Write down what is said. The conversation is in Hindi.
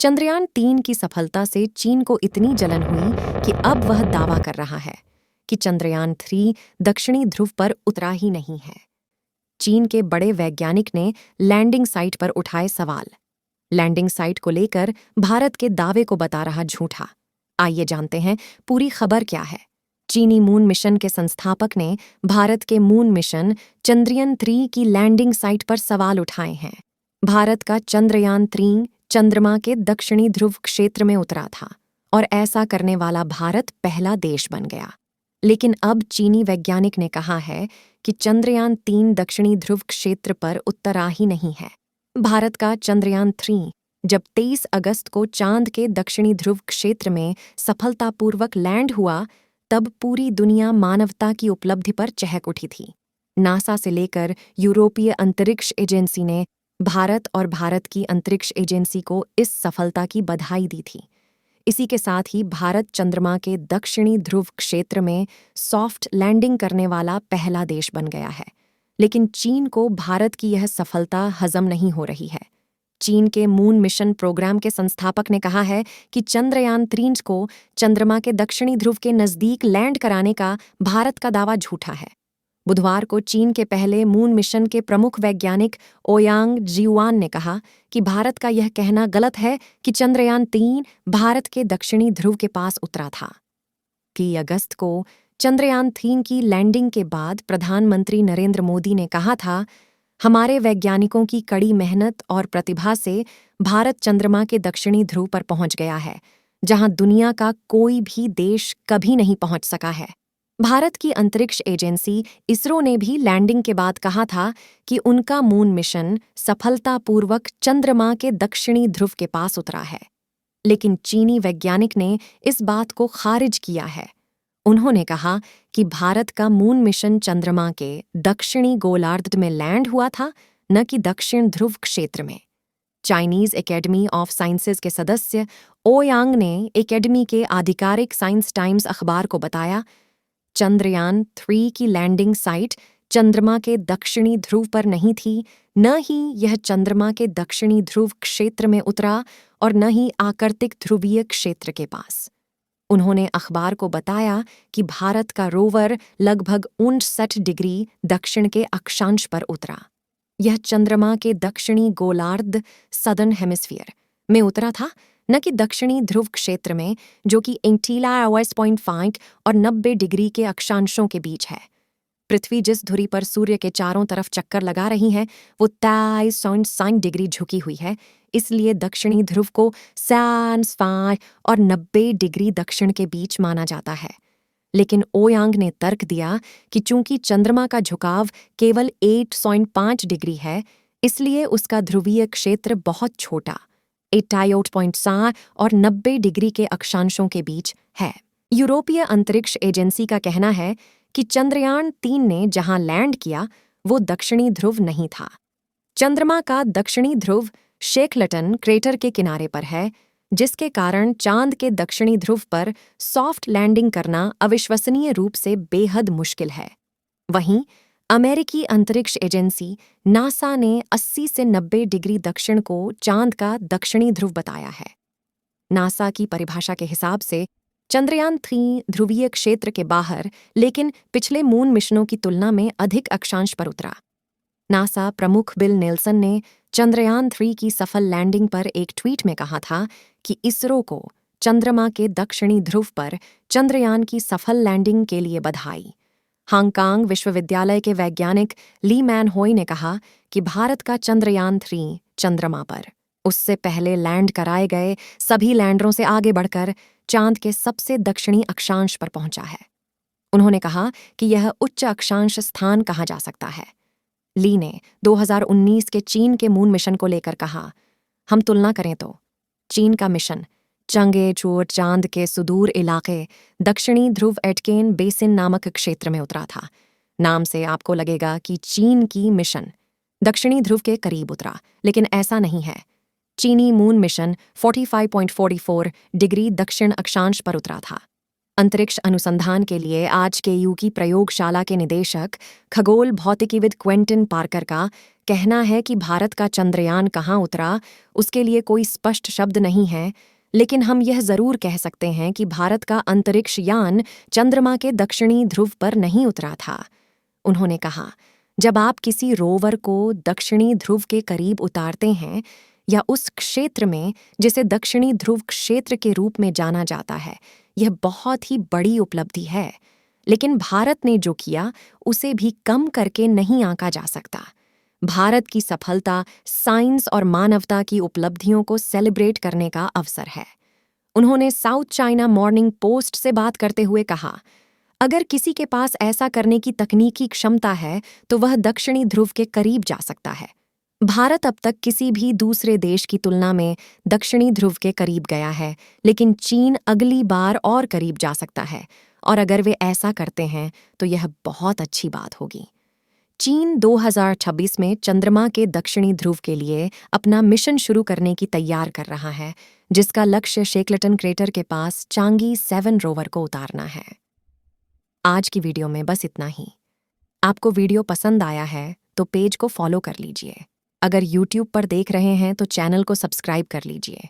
चंद्रयान 3 की सफलता से चीन को इतनी जलन हुई कि अब वह दावा कर रहा है कि चंद्रयान 3 दक्षिणी ध्रुव पर उतरा ही नहीं है। चीन के बड़े वैज्ञानिक ने लैंडिंग साइट पर उठाए सवाल। लैंडिंग साइट को लेकर भारत के दावे को बता रहा झूठा। आइए जानते हैं पूरी खबर क्या है। चीनी मून मिशन के संस्थापक ने भारत के मून मिशन चंद्रयान 3 की लैंडिंग साइट पर सवाल उठाए हैं। भारत का चंद्रयान 3 चंद्रमा के दक्षिणी ध्रुव क्षेत्र में उतरा था और ऐसा करने वाला भारत पहला देश बन गया। लेकिन अब चीनी वैज्ञानिक ने कहा है कि चंद्रयान 3 दक्षिणी ध्रुव क्षेत्र पर उतरा ही नहीं है। भारत का चंद्रयान 3 जब 23 अगस्त को चांद के दक्षिणी ध्रुव क्षेत्र में सफलतापूर्वक लैंड हुआ, तब पूरी दुनिया मानवता की उपलब्धि पर चहक उठी थी। नासा से लेकर यूरोपीय अंतरिक्ष एजेंसी ने भारत और भारत की अंतरिक्ष एजेंसी को इस सफलता की बधाई दी थी। इसी के साथ ही भारत चंद्रमा के दक्षिणी ध्रुव क्षेत्र में सॉफ्ट लैंडिंग करने वाला पहला देश बन गया है। लेकिन चीन को भारत की यह सफलता हजम नहीं हो रही है। चीन के मून मिशन प्रोग्राम के संस्थापक ने कहा है कि चंद्रयान 3 को चंद्रमा के दक्षिणी ध्रुव के नज़दीक लैंड कराने का भारत का दावा झूठा है। बुधवार को चीन के पहले मून मिशन के प्रमुख वैज्ञानिक ओयांग जियुआन ने कहा कि भारत का यह कहना गलत है कि चंद्रयान 3 भारत के दक्षिणी ध्रुव के पास उतरा था। कि अगस्त को चंद्रयान 3 की लैंडिंग के बाद प्रधानमंत्री नरेंद्र मोदी ने कहा था, हमारे वैज्ञानिकों की कड़ी मेहनत और प्रतिभा से भारत चंद्रमा के दक्षिणी ध्रुव पर पहुंच गया है, जहां दुनिया का कोई भी देश कभी नहीं पहुंच सका है। भारत की अंतरिक्ष एजेंसी इसरो ने भी लैंडिंग के बाद कहा था कि उनका मून मिशन सफलतापूर्वक चंद्रमा के दक्षिणी ध्रुव के पास उतरा है। लेकिन चीनी वैज्ञानिक ने इस बात को खारिज किया है। उन्होंने कहा कि भारत का मून मिशन चंद्रमा के दक्षिणी गोलार्ध में लैंड हुआ था, न कि दक्षिण ध्रुव क्षेत्र में। चाइनीज एकेडमी ऑफ साइंसेज के सदस्य ओयांग ने एकेडमी के आधिकारिक साइंस टाइम्स अखबार को बताया, चंद्रयान 3 की लैंडिंग साइट चंद्रमा के दक्षिणी ध्रुव पर नहीं थी, न ही यह चंद्रमा के दक्षिणी ध्रुव क्षेत्र में उतरा और न ही आकृतिक ध्रुवीय क्षेत्र के पास। उन्होंने अखबार को बताया कि भारत का रोवर लगभग 59 डिग्री दक्षिण के अक्षांश पर उतरा। यह चंद्रमा के दक्षिणी गोलार्ध सदर्न हेमिस्फीयर में उतरा था, न कि दक्षिणी ध्रुव क्षेत्र में, जो कि 88.5 और 90 डिग्री के अक्षांशों के बीच है। पृथ्वी जिस धुरी पर सूर्य के चारों तरफ चक्कर लगा रही है वो 23.6 डिग्री झुकी हुई है, इसलिए दक्षिणी ध्रुव को 5 और 90 डिग्री दक्षिण के बीच माना जाता है। लेकिन ओयांग ने तर्क दिया कि चूंकि चंद्रमा का झुकाव केवल 8.5 डिग्री है, इसलिए उसका ध्रुवीय क्षेत्र बहुत छोटा 88.7 और 90 डिग्री के अक्षांशों के बीच है। यूरोपीय अंतरिक्ष एजेंसी का कहना है कि चंद्रयान 3 ने जहां लैंड किया वो दक्षिणी ध्रुव नहीं था। चंद्रमा का दक्षिणी ध्रुव शेकलटन क्रेटर के किनारे पर है, जिसके कारण चांद के दक्षिणी ध्रुव पर सॉफ्ट लैंडिंग करना अविश्वसनीय रूप से बेहद मुश्किल है। वहीं अमेरिकी अंतरिक्ष एजेंसी नासा ने 80 से 90 डिग्री दक्षिण को चांद का दक्षिणी ध्रुव बताया है। नासा की परिभाषा के हिसाब से चंद्रयान 3 ध्रुवीय क्षेत्र के बाहर, लेकिन पिछले मून मिशनों की तुलना में अधिक अक्षांश पर उतरा। नासा प्रमुख बिल नेल्सन ने चंद्रयान 3 की सफल लैंडिंग पर एक ट्वीट में कहा था कि इसरो को चंद्रमा के दक्षिणी ध्रुव पर चंद्रयान की सफल लैंडिंग के लिए बधाई। हांगकांग विश्वविद्यालय के वैज्ञानिक ली मैन होई ने कहा कि भारत का चंद्रयान 3 चंद्रमा पर उससे पहले लैंड कराए गए सभी लैंडरों से आगे बढ़कर चांद के सबसे दक्षिणी अक्षांश पर पहुंचा है। उन्होंने कहा कि यह उच्च अक्षांश स्थान कहा जा सकता है। ली ने 2019 के चीन के मून मिशन को लेकर कहा, हम तुलना करें तो चीन का मिशन चंगे चोट चांद के सुदूर इलाके दक्षिणी ध्रुव एटकेन बेसिन नामक क्षेत्र में उतरा था। नाम से आपको लगेगा कि चीन की मिशन दक्षिणी ध्रुव के करीब उतरा, लेकिन ऐसा नहीं है। चीनी मून मिशन 45.44 डिग्री दक्षिण अक्षांश पर उतरा था। अंतरिक्ष अनुसंधान के लिए आज के यू की प्रयोगशाला के निदेशक खगोल भौतिकीविद क्वेंटिन पार्कर का कहना है कि भारत का चंद्रयान कहाँ उतरा उसके लिए कोई स्पष्ट शब्द नहीं है, लेकिन हम यह जरूर कह सकते हैं कि भारत का अंतरिक्ष यान चंद्रमा के दक्षिणी ध्रुव पर नहीं उतरा था। उन्होंने कहा, जब आप किसी रोवर को दक्षिणी ध्रुव के करीब उतारते हैं या उस क्षेत्र में जिसे दक्षिणी ध्रुव क्षेत्र के रूप में जाना जाता है, यह बहुत ही बड़ी उपलब्धि है। लेकिन भारत ने जो किया उसे भी कम करके नहीं आंका जा सकता। भारत की सफलता साइंस और मानवता की उपलब्धियों को सेलिब्रेट करने का अवसर है। उन्होंने साउथ चाइना मॉर्निंग पोस्ट से बात करते हुए कहा, अगर किसी के पास ऐसा करने की तकनीकी क्षमता है तो वह दक्षिणी ध्रुव के करीब जा सकता है। भारत अब तक किसी भी दूसरे देश की तुलना में दक्षिणी ध्रुव के करीब गया है, लेकिन चीन अगली बार और करीब जा सकता है, और अगर वे ऐसा करते हैं तो यह बहुत अच्छी बात होगी। चीन 2026 में चंद्रमा के दक्षिणी ध्रुव के लिए अपना मिशन शुरू करने की तैयार कर रहा है, जिसका लक्ष्य शेकलटन क्रेटर के पास चांगी 7 रोवर को उतारना है। आज की वीडियो में बस इतना ही। आपको वीडियो पसंद आया है तो पेज को फॉलो कर लीजिए। अगर YouTube पर देख रहे हैं तो चैनल को सब्सक्राइब कर लीजिए।